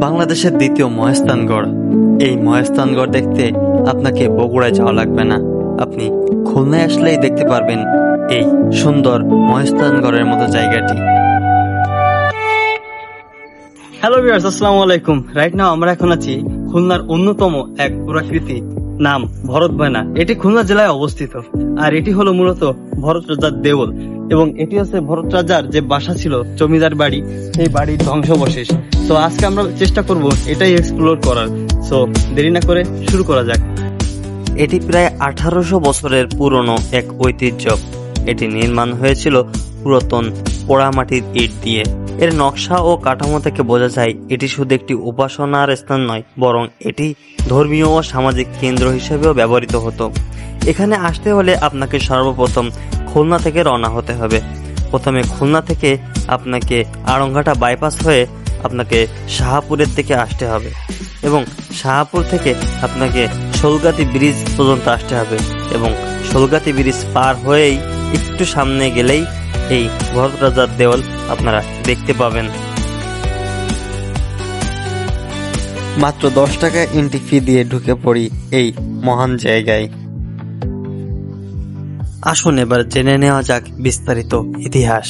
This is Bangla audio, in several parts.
বাংলাদেশের দ্বিতীয় মহেস্থানগড়। এই মহেস্থানগড় দেখতে আপনাকে বগুড়ায় যাওয়া লাগবে না, আপনি খুলনায় আসলেই দেখতে পারবেন এই সুন্দর মহেস্থানগড়ের মতো জায়গাটি। হ্যালো ভিউয়ার্স, আসসালামু আলাইকুম। রাইট নাও আমরা এখন আছি খুলনার অন্যতম এক পুরাকৃতি নাম ভরত বয়না। এটি খুলনা জেলায় অবস্থিত, আর এটি হলো মূলত ভরত রাজার দেউল, এবং এটি হচ্ছে ভরত রাজার যে বাসা ছিল, জমিদার বাড়ি, সেই বাড়ির ধ্বংসাবশেষ। তো আজকে আমরা চেষ্টা করব এটাই এক্সপ্লোর করার। সো দেরি না করে শুরু করা যাক। এটি প্রায় 1800 বছরের পুরনো এক ঐতিহ্য। এটি নির্মাণ হয়েছিল পুরাতন পোড়ামাটির ইট দিয়ে। এর নকশা ও কাঠামো থেকে বোঝা যায় এটি শুধু একটি উপাসনার স্থান নয়, বরং এটি ধর্মীয় ও সামাজিক কেন্দ্র হিসেবেও ব্যবহৃত হতো। এখানে আসতে হলে আপনাকে সর্বপ্রথম খুলনা থেকে রওনা হতে হবে। প্রথমে খুলনা থেকে আপনাকে আড়ংঘাটা বাইপাস হয়ে আপনাকে শাহপুরের দিকে আসতে হবে, এবং শাহপুর থেকে আপনাকে শোলগাতি ব্রিজ পর্যন্ত আসতে হবে, এবং শোলগাতি ব্রিজ পার হয়েই একটু সামনে গেলেই এই ভরত রাজার দেওয়াল আপনারা দেখতে পাবেন। মাত্র 10 টাকা এন্ট্রি ফি দিয়ে ঢুকে পড়ি এই মহান জায়গায়। আসুন এবার জেনে নেওয়া যাক বিস্তারিত ইতিহাস।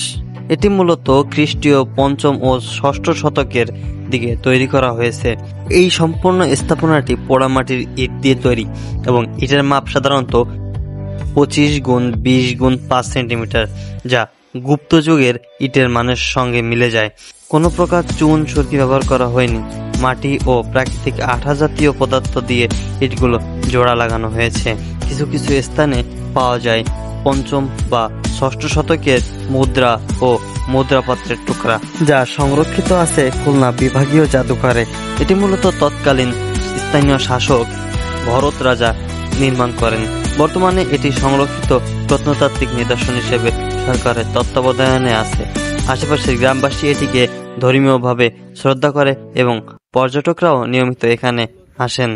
এটি মূলত খ্রিস্টীয় 5ম ও 6ষ্ঠ শতকের দিকে তৈরি করা হয়েছে। এই সম্পূর্ণ স্থাপনাটি পোড়ামাটির ইট দিয়ে তৈরি, এবং ইটের মাপ সাধারণত 25 গুণ 20 গুণ 5 সেন্টিমিটার, যা গুপ্ত যুগের ইটের মানের সঙ্গে মিলে যায়। কোনো প্রকার চুন সুরকি ব্যবহার করা হয়নি। মাটি ও প্রাকৃতিক আঠা জাতীয় পদার্থ দিয়ে ইটগুলো জোড়া লাগানো হয়েছে। কিছু কিছু স্থানে পাওয়া যায় 5ম বা 6ষ্ঠ শতকের মুদ্রা ও মুদ্রাপত্রের টুকরা, যা সংরক্ষিত আছে খুলনা বিভাগীয় জাদুঘরে। এটি মূলত তৎকালীন স্থানীয় শাসক ভরত রাজা নির্মাণ করেন। বর্তমানে এটি সংরক্ষিত প্রত্নতাত্ত্বিক নিদর্শন হিসেবে সরকারের তত্ত্বাবধানে আছে। আশেপাশের গ্রামবাসী এটিকে ধর্মীয়ভাবে শ্রদ্ধা করে, এবং পর্যটকরাও নিয়মিত এখানে আসেন।